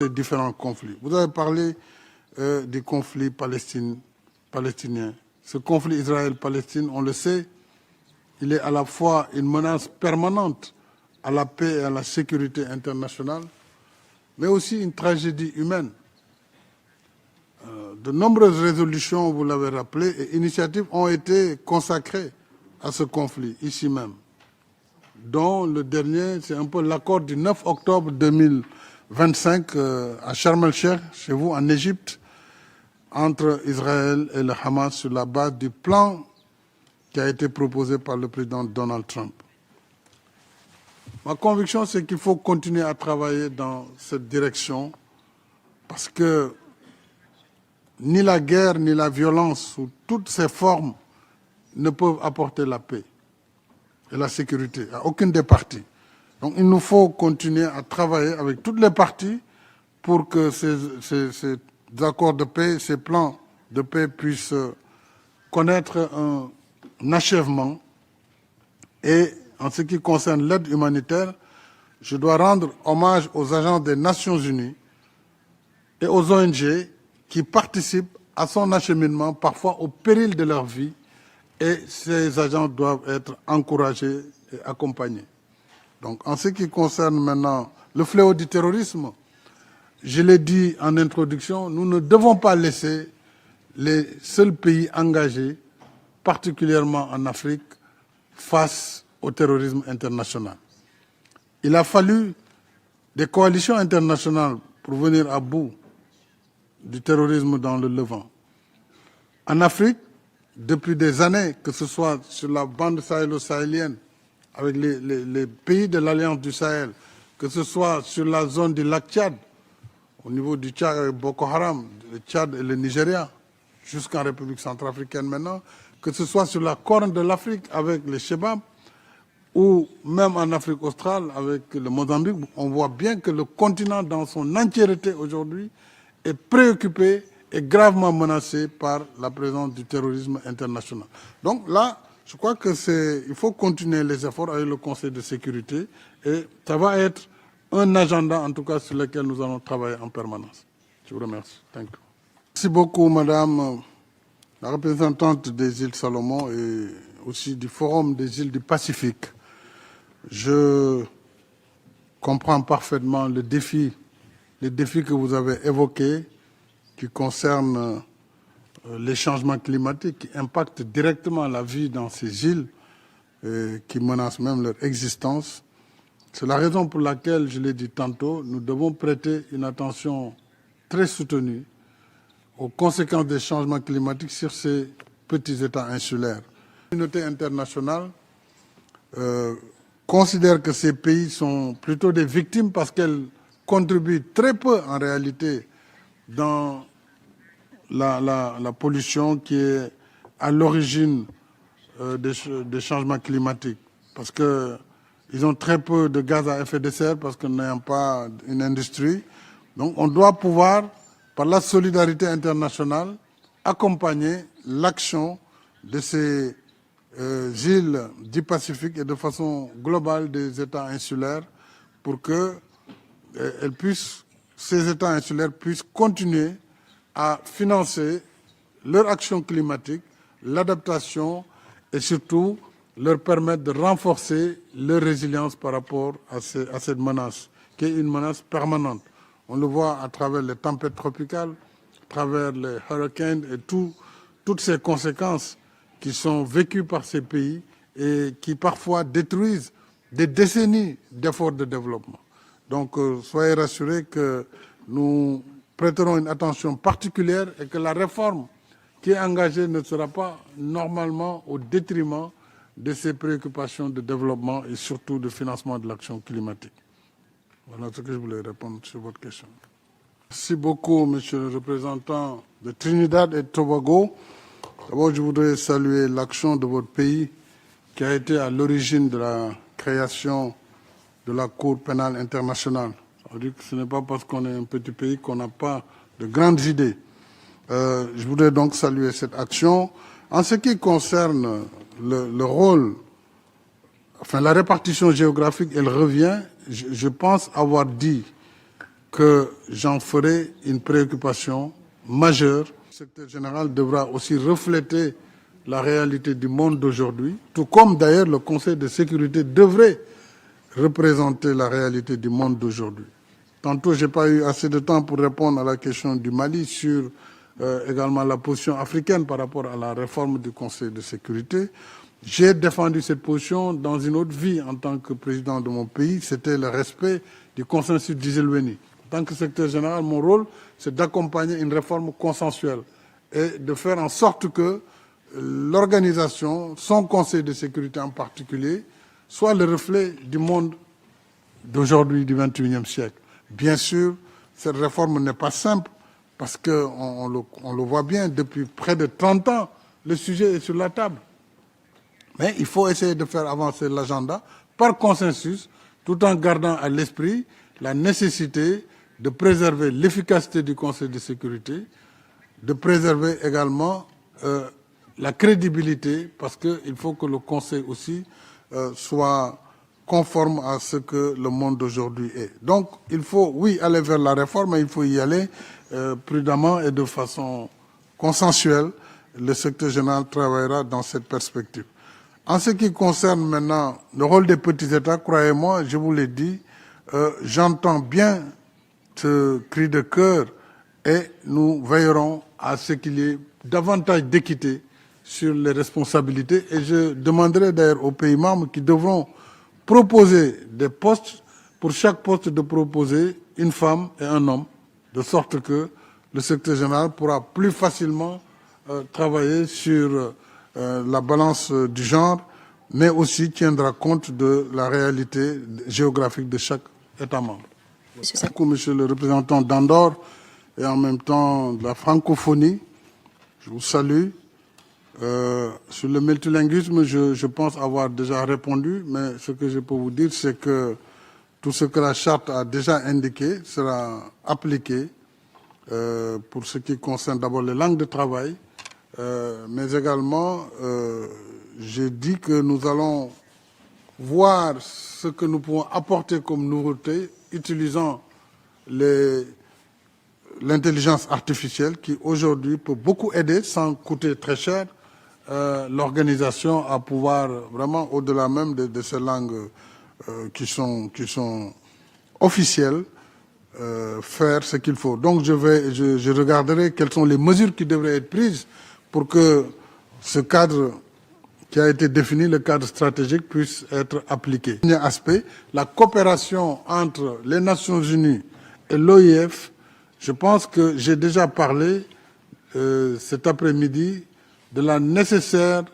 les différents conflits. Vous avez parlé du conflit palestinien. Ce conflit Israël-Palestine, on le sait, il est à la fois une menace permanente à la paix et à la sécurité internationale, mais aussi une tragédie humaine. De nombreuses résolutions, vous l'avez rappelé, et initiatives ont été consacrées à ce conflit, ici même, dont le dernier, c'est un peu l'accord du 9 octobre 2025 à Sharm el-Sheikh, chez vous, en Égypte, entre Israël et le Hamas sur la base du plan qui a été proposé par le président Donald Trump. Ma conviction, c'est qu'il faut continuer à travailler dans cette direction parce que ni la guerre, ni la violence, sous toutes ses formes, ne peuvent apporter la paix et la sécurité à aucune des parties. Donc il nous faut continuer à travailler avec toutes les parties pour que ces accords de paix, ces plans de paix puissent connaître un achèvement. Et en ce qui concerne l'aide humanitaire, je dois rendre hommage aux agents des Nations Unies et aux ONG qui participent à son acheminement, parfois au péril de leur vie, et ces agents doivent être encouragés et accompagnés. Donc, en ce qui concerne maintenant le fléau du terrorisme, je l'ai dit en introduction, nous ne devons pas laisser les seuls pays engagés, particulièrement en Afrique, face au terrorisme international. Il a fallu des coalitions internationales pour venir à bout du terrorisme dans le Levant. En Afrique, depuis des années, que ce soit sur la bande sahélo-sahélienne, avec les pays de l'Alliance du Sahel, que ce soit sur la zone du lac Tchad, au niveau du Tchad avec Boko Haram, le Tchad et le Nigeria, jusqu'en République centrafricaine maintenant, que ce soit sur la corne de l'Afrique avec les Chebab, ou même en Afrique australe avec le Mozambique, on voit bien que le continent dans son entièreté aujourd'hui est préoccupé et gravement menacé par la présence du terrorisme international. Donc là, je crois qu'il faut continuer les efforts avec le Conseil de sécurité et ça va être un agenda, en tout cas, sur lequel nous allons travailler en permanence. Je vous remercie. Thank you. Merci beaucoup, Madame la représentante des îles Salomon et aussi du Forum des îles du Pacifique. Je comprends parfaitement les défis que vous avez évoqués qui concernent les changements climatiques, qui impactent directement la vie dans ces îles et qui menacent même leur existence. C'est la raison pour laquelle, je l'ai dit tantôt, nous devons prêter une attention très soutenue aux conséquences des changements climatiques sur ces petits États insulaires. La communauté internationale considère que ces pays sont plutôt des victimes parce qu'elles contribuent très peu en réalité dans la pollution qui est à l'origine des changements climatiques. Parce qu'ils ont très peu de gaz à effet de serre parce qu'ils n'ont pas une industrie. Donc on doit pouvoir, par la solidarité internationale, accompagner l'action de ces îles du Pacifique et de façon globale des États insulaires pour que ces États insulaires puissent continuer à financer leur action climatique, l'adaptation et surtout leur permettre de renforcer leur résilience par rapport à cette menace, qui est une menace permanente. On le voit à travers les tempêtes tropicales, à travers les hurricanes et toutes ces conséquences qui sont vécues par ces pays et qui parfois détruisent des décennies d'efforts de développement. Donc soyez rassurés que nous prêterons une attention particulière et que la réforme qui est engagée ne sera pas normalement au détriment de ces préoccupations de développement et surtout de financement de l'action climatique. Voilà ce que je voulais répondre sur votre question. Merci beaucoup, Monsieur le représentant de Trinidad et Tobago. D'abord, je voudrais saluer l'action de votre pays qui a été à l'origine de la création de la Cour pénale internationale. Ça veut dire que ce n'est pas parce qu'on est un petit pays qu'on n'a pas de grandes idées. Je voudrais donc saluer cette action. En ce qui concerne le rôle, enfin la répartition géographique, elle revient. Je pense avoir dit que j'en ferai une préoccupation majeure. Le secrétaire général devra aussi refléter la réalité du monde d'aujourd'hui, tout comme d'ailleurs le Conseil de sécurité devrait représenter la réalité du monde d'aujourd'hui. Tantôt, je n'ai pas eu assez de temps pour répondre à la question du Mali sur également la position africaine par rapport à la réforme du Conseil de sécurité. J'ai défendu cette position dans une autre vie en tant que président de mon pays, c'était le respect du consensus d'Iselweni. En tant que secrétaire général, mon rôle, c'est d'accompagner une réforme consensuelle et de faire en sorte que l'organisation, son Conseil de sécurité en particulier, soit le reflet du monde d'aujourd'hui, du XXIe siècle. Bien sûr, cette réforme n'est pas simple parce qu'on le voit bien, depuis près de 30 ans, le sujet est sur la table. Mais il faut essayer de faire avancer l'agenda par consensus, tout en gardant à l'esprit la nécessité de préserver l'efficacité du Conseil de sécurité, de préserver également la crédibilité, parce qu'il faut que le Conseil aussi soit conforme à ce que le monde d'aujourd'hui est. Donc, il faut, oui, aller vers la réforme, mais il faut y aller prudemment et de façon consensuelle. Le secrétaire général travaillera dans cette perspective. En ce qui concerne maintenant le rôle des petits États, croyez-moi, je vous l'ai dit, j'entends bien ce cri de cœur et nous veillerons à ce qu'il y ait davantage d'équité sur les responsabilités. Et je demanderai d'ailleurs aux pays membres qui devront proposer des postes, pour chaque poste de proposer une femme et un homme, de sorte que le secrétaire général pourra plus facilement travailler sur la balance du genre, mais aussi tiendra compte de la réalité géographique de chaque État membre. Merci beaucoup, monsieur le représentant d'Andorre et en même temps de la francophonie. Je vous salue. Sur le multilinguisme, je pense avoir déjà répondu, mais ce que je peux vous dire, c'est que tout ce que la charte a déjà indiqué sera appliqué pour ce qui concerne d'abord les langues de travail, mais également, j'ai dit que nous allons voir ce que nous pouvons apporter comme nouveauté, utilisant l'intelligence artificielle qui aujourd'hui peut beaucoup aider, sans coûter très cher, l'organisation à pouvoir vraiment, au-delà même de ces langues qui sont officielles, faire ce qu'il faut. Donc je regarderai quelles sont les mesures qui devraient être prises pour que ce cadre qui a été défini, le cadre stratégique, puisse être appliqué. Dernier aspect, la coopération entre les Nations Unies et l'OIF. Je pense que j'ai déjà parlé cet après-midi de la nécessaire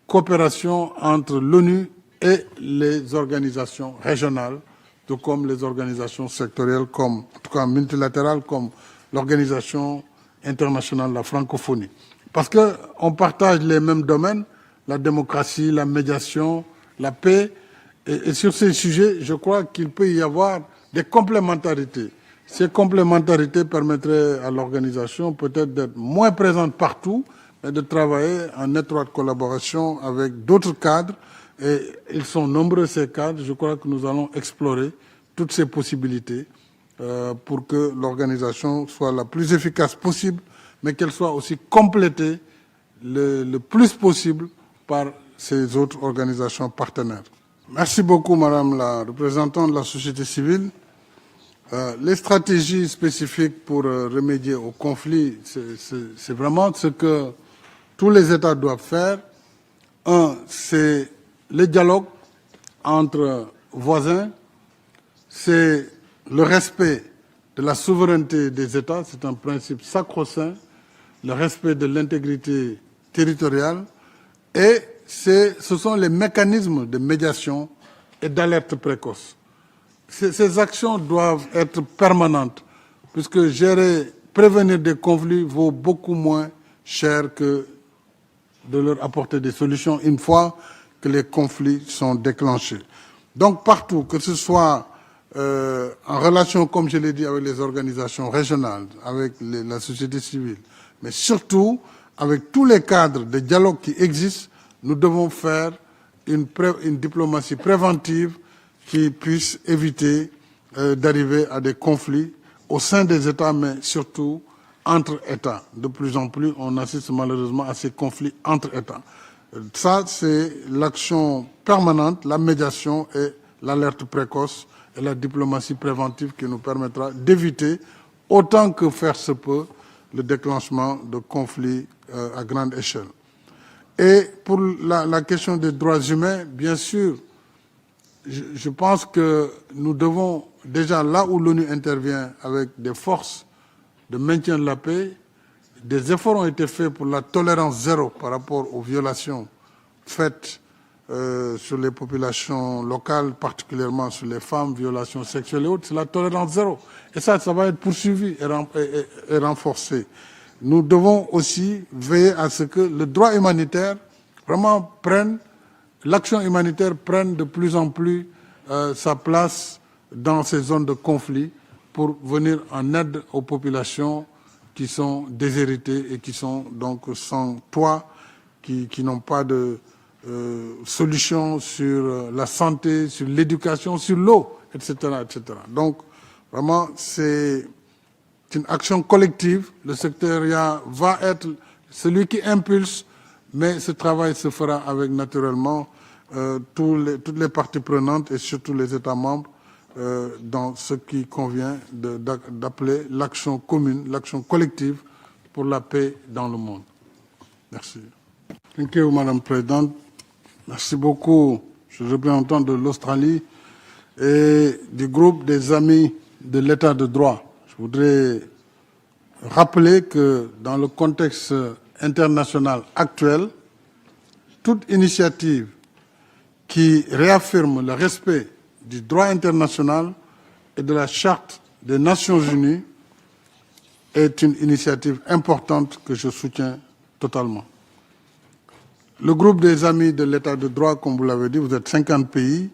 coopération entre l'ONU et les organisations régionales, tout comme les organisations sectorielles, comme, en tout cas multilatérales, comme l'Organisation internationale de la francophonie. Parce qu'on partage les mêmes domaines, la démocratie, la médiation, la paix, et sur ces sujets, je crois qu'il peut y avoir des complémentarités. Ces complémentarités permettraient à l'organisation peut-être d'être moins présente partout, mais de travailler en étroite collaboration avec d'autres cadres. Et ils sont nombreux ces cadres. Je crois que nous allons explorer toutes ces possibilités pour que l'organisation soit la plus efficace possible, mais qu'elle soit aussi complétée le plus possible par ces autres organisations partenaires. Merci beaucoup, Madame la représentante de la société civile. Les stratégies spécifiques pour remédier au conflit, c'est vraiment ce que tous les États doivent faire. Un, c'est le dialogue entre voisins, c'est le respect de la souveraineté des États, c'est un principe sacro-saint, le respect de l'intégrité territoriale, et ce sont les mécanismes de médiation et d'alerte précoce. Ces actions doivent être permanentes, puisque prévenir des conflits vaut beaucoup moins cher que de leur apporter des solutions une fois que les conflits sont déclenchés. Donc partout, que ce soit en relation, comme je l'ai dit, avec les organisations régionales, avec la société civile, mais surtout avec tous les cadres de dialogue qui existent, nous devons faire une diplomatie préventive qui puisse éviter d'arriver à des conflits au sein des États, mais surtout entre États. De plus en plus, on assiste malheureusement à ces conflits entre États. Ça, c'est l'action permanente, la médiation et l'alerte précoce et la diplomatie préventive qui nous permettra d'éviter, autant que faire se peut, le déclenchement de conflits à grande échelle. Et pour la question des droits humains, bien sûr, je pense que nous devons, déjà là où l'ONU intervient avec des forces de maintien de la paix, des efforts ont été faits pour la tolérance zéro par rapport aux violations faites sur les populations locales, particulièrement sur les femmes, violations sexuelles et autres. C'est la tolérance zéro. Et ça va être poursuivi et renforcé. Nous devons aussi veiller à ce que le droit humanitaire vraiment prenne, l'action humanitaire prenne de plus en plus sa place dans ces zones de conflit pour venir en aide aux populations qui sont déshéritées et qui sont donc sans toit, qui n'ont pas de solution sur la santé, sur l'éducation, sur l'eau, etc., etc. Donc, vraiment, c'est une action collective. Le secrétariat va être celui qui impulse, mais ce travail se fera avec naturellement toutes les parties prenantes et surtout les États membres dans ce qui convient d'appeler l'action commune, l'action collective pour la paix dans le monde. Merci. Thank you, Madame la Présidente. Merci beaucoup. Je suis représentant de l'Australie et du groupe des Amis de l'État de droit. Je voudrais rappeler que dans le contexte international actuel, toute initiative qui réaffirme le respect du droit international et de la Charte des Nations Unies est une initiative importante que je soutiens totalement. Le groupe des Amis de l'État de droit, comme vous l'avez dit, vous êtes 50 pays,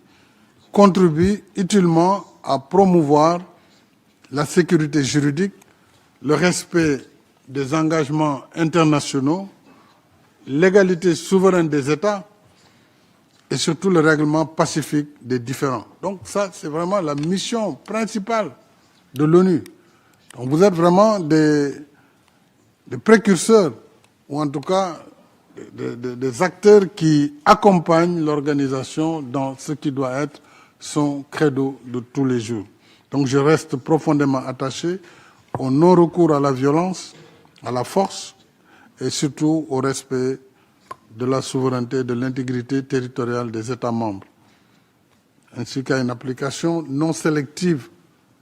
contribue utilement à promouvoir la sécurité juridique, le respect des engagements internationaux, l'égalité souveraine des États et surtout le règlement pacifique des différends. Donc ça, c'est vraiment la mission principale de l'ONU. Donc vous êtes vraiment des précurseurs, ou en tout cas des acteurs qui accompagnent l'organisation dans ce qui doit être son credo de tous les jours. Donc je reste profondément attaché au non-recours à la violence, à la force et surtout au respect de la souveraineté et de l'intégrité territoriale des États membres, ainsi qu'à une application non sélective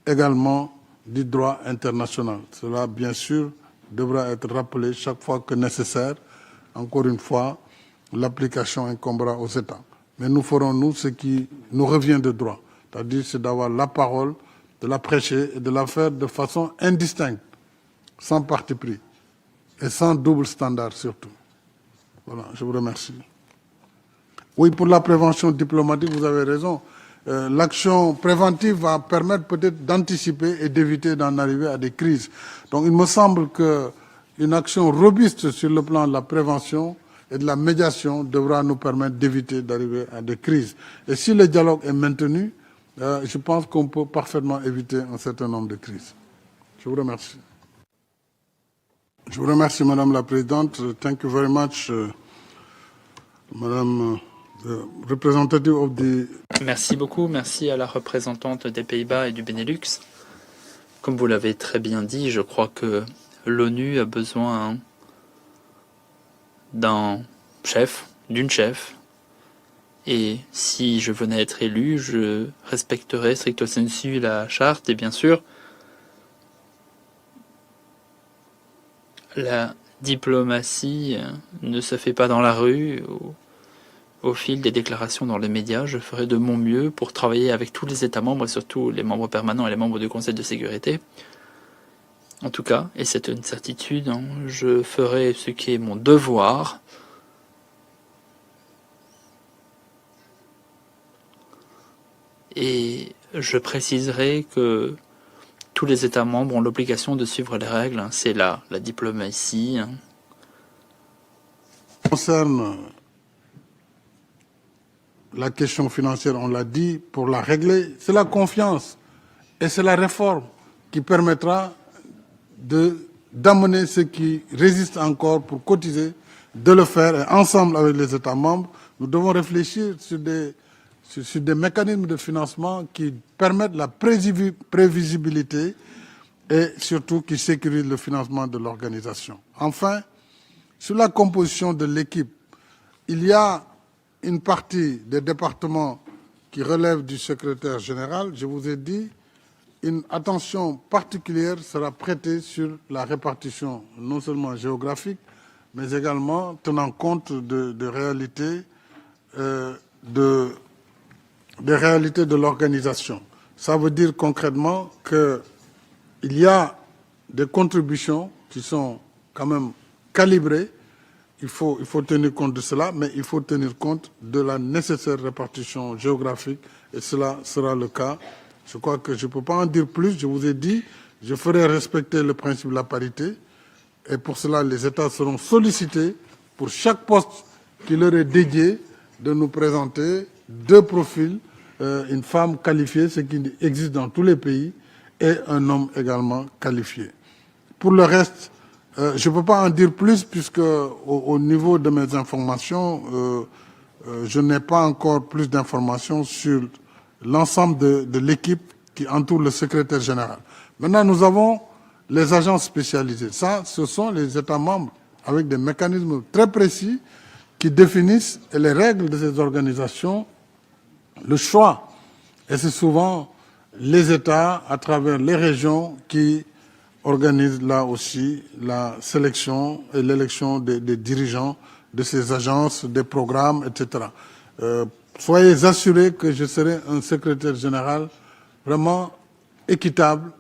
également du droit international. Cela, bien sûr, devra être rappelé chaque fois que nécessaire. Encore une fois, l'application incombera aux États. Mais nous ferons, nous, ce qui nous revient de droit, c'est-à-dire c'est d'avoir la parole, de la prêcher et de la faire de façon indistincte, sans parti pris et sans double standard surtout. Voilà, je vous remercie. Oui, pour la prévention diplomatique, vous avez raison. L'action préventive va permettre peut-être d'anticiper et d'éviter d'en arriver à des crises. Donc il me semble qu'une action robuste sur le plan de la prévention et de la médiation devra nous permettre d'éviter d'arriver à des crises. Et si le dialogue est maintenu, je pense qu'on peut parfaitement éviter un certain nombre de crises. Je vous remercie. Je vous remercie, Madame la Présidente. Thank you very much, Madame the representative of the... Merci beaucoup, merci à la représentante des Pays-Bas et du Benelux. Comme vous l'avez très bien dit, je crois que l'ONU a besoin d'un chef, d'une chef. Et si je venais être élu, je respecterais stricto sensu la charte et bien sûr, la diplomatie ne se fait pas dans la rue. Au fil des déclarations dans les médias, je ferai de mon mieux pour travailler avec tous les États membres et surtout les membres permanents et les membres du Conseil de sécurité. En tout cas, et c'est une certitude, je ferai ce qui est mon devoir. Et je préciserai que tous les États membres ont l'obligation de suivre les règles. C'est là la diplomatie. Concerne la question financière, on l'a dit, pour la régler, c'est la confiance et c'est la réforme qui permettra d'amener ceux qui résistent encore pour cotiser, de le faire. Et ensemble avec les États membres, nous devons réfléchir sur des mécanismes de financement qui permettent la prévisibilité et surtout qui sécurisent le financement de l'organisation. Enfin, sur la composition de l'équipe, il y a une partie des départements qui relève du secrétaire général. Je vous ai dit, une attention particulière sera prêtée sur la répartition, non seulement géographique, mais également tenant compte des réalités de l'organisation. Ça veut dire concrètement qu'il y a des contributions qui sont quand même calibrées. Il faut tenir compte de cela, mais il faut tenir compte de la nécessaire répartition géographique, et cela sera le cas. Je crois que je ne peux pas en dire plus. Je vous ai dit, je ferai respecter le principe de la parité, et pour cela, les États seront sollicités pour chaque poste qui leur est dédié de nous présenter 2 profils, une femme qualifiée, ce qui existe dans tous les pays, et un homme également qualifié. Pour le reste, je ne peux pas en dire plus puisque au niveau de mes informations, je n'ai pas encore plus d'informations sur l'ensemble de l'équipe qui entoure le secrétaire général. Maintenant, nous avons les agences spécialisées. Ça, ce sont les États membres avec des mécanismes très précis qui définissent les règles de ces organisations, le choix. Et c'est souvent les États, à travers les régions, qui organisent là aussi la sélection et l'élection des dirigeants de ces agences, des programmes, etc. Soyez assurés que je serai un secrétaire général vraiment équitable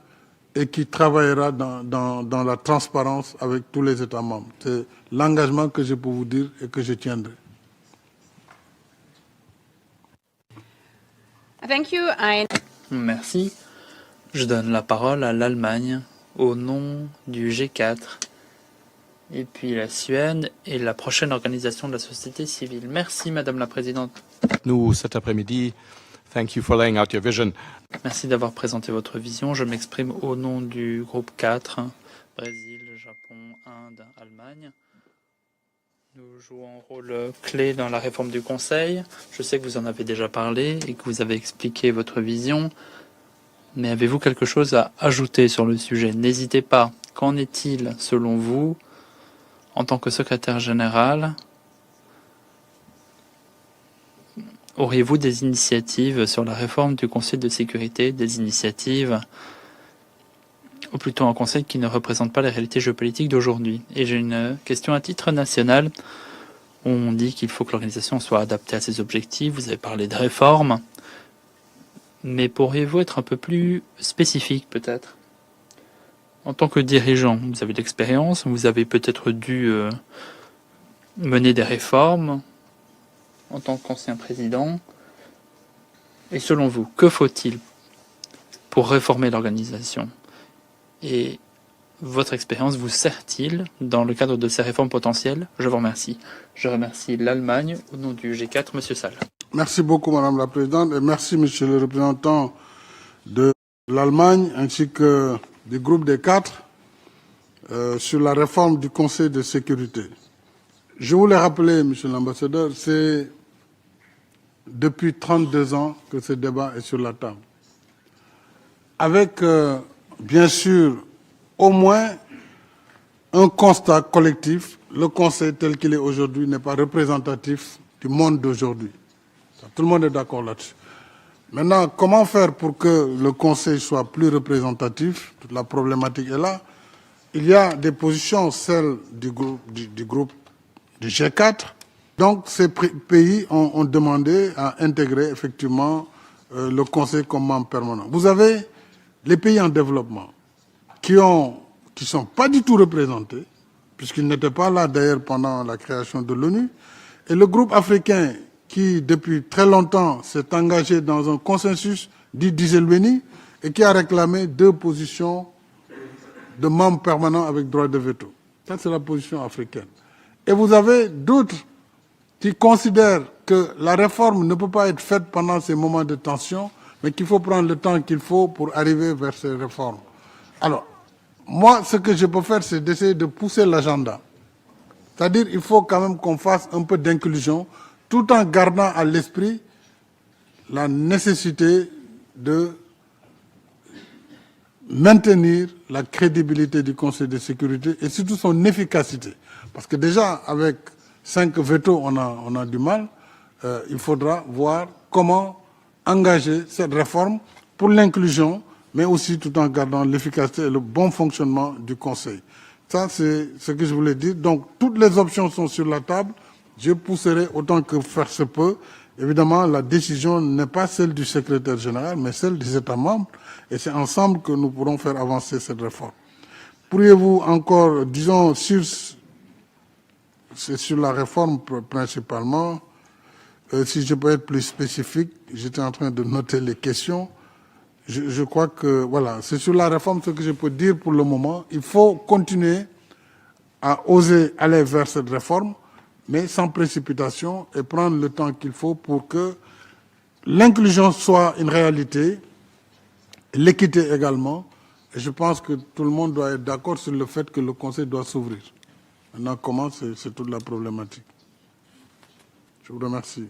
et qui travaillera dans la transparence avec tous les États membres. C'est l'engagement que je peux vous dire et que je tiendrai. Thank you. Merci. Je donne la parole à l'Allemagne au nom du G4, et puis la Suède et la prochaine organisation de la société civile. Merci, Madame la Présidente. Nous, cet après-midi, thank you for laying out your vision. Merci d'avoir présenté votre vision. Je m'exprime au nom du groupe 4, Brésil, Japon, Inde, Allemagne. Nous jouons un rôle clé dans la réforme du Conseil. Je sais que vous en avez déjà parlé et que vous avez expliqué votre vision. Mais avez-vous quelque chose à ajouter sur le sujet? N'hésitez pas. Qu'en est-il, selon vous, en tant que secrétaire général? Auriez-vous des initiatives sur la réforme du Conseil de sécurité, des initiatives, ou plutôt un Conseil qui ne représente pas les réalités géopolitiques d'aujourd'hui? Et j'ai une question à titre national. On dit qu'il faut que l'organisation soit adaptée à ses objectifs. Vous avez parlé de réforme. Mais pourriez-vous être un peu plus spécifique, peut-être? En tant que dirigeant, vous avez de l'expérience, vous avez peut-être dû mener des réformes en tant qu'ancien président. Et selon vous, que faut-il pour réformer l'organisation? Et votre expérience vous sert-il dans le cadre de ces réformes potentielles? Je vous remercie. Je remercie l'Allemagne au nom du G4, Monsieur Sall. Merci beaucoup, Madame la Présidente, et merci, Monsieur le représentant de l'Allemagne, ainsi que du groupe des 4, sur la réforme du Conseil de sécurité. Je voulais rappeler, Monsieur l'ambassadeur, c'est depuis 32 ans que ce débat est sur la table. Avec, bien sûr, au moins un constat collectif. Le Conseil tel qu'il est aujourd'hui n'est pas représentatif du monde d'aujourd'hui. Tout le monde est d'accord là-dessus. Maintenant, comment faire pour que le Conseil soit plus représentatif? Toute la problématique est là. Il y a des positions, celles du groupe du G4. Donc, ces pays ont demandé à intégrer effectivement le Conseil comme membre permanent. Vous avez les pays en développement qui sont pas du tout représentés, puisqu'ils n'étaient pas là d'ailleurs pendant la création de l'ONU, et le groupe africain qui, depuis très longtemps, s'est engagé dans un consensus dit d'Iselweni et qui a réclamé 2 positions de membres permanents avec droit de veto. Ça, c'est la position africaine. Et vous avez d'autres qui considèrent que la réforme ne peut pas être faite pendant ces moments de tension, mais qu'il faut prendre le temps qu'il faut pour arriver vers ces réformes. Alors, moi, ce que je peux faire, c'est d'essayer de pousser l'agenda. C'est-à-dire il faut quand même qu'on fasse un peu d'inclusion, tout en gardant à l'esprit la nécessité de maintenir la crédibilité du Conseil de sécurité et surtout son efficacité. Parce que déjà, avec 5 veto, on a du mal. Il faudra voir comment engager cette réforme pour l'inclusion, mais aussi tout en gardant l'efficacité et le bon fonctionnement du Conseil. Ça, c'est ce que je voulais dire. Donc, toutes les options sont sur la table. Je pousserai autant que faire se peut. Évidemment, la décision n'est pas celle du secrétaire général, mais celle des États membres. Et c'est ensemble que nous pourrons faire avancer cette réforme. Pourriez-vous encore, disons, c'est sur la réforme principalement, si je peux être plus spécifique, j'étais en train de noter les questions. Je crois que, voilà, c'est sur la réforme ce que je peux dire pour le moment. Il faut continuer à oser aller vers cette réforme, mais sans précipitation et prendre le temps qu'il faut pour que l'inclusion soit une réalité, l'équité également. Et je pense que tout le monde doit être d'accord sur le fait que le Conseil doit s'ouvrir. Maintenant, comment, c'est toute la problématique. Je vous remercie.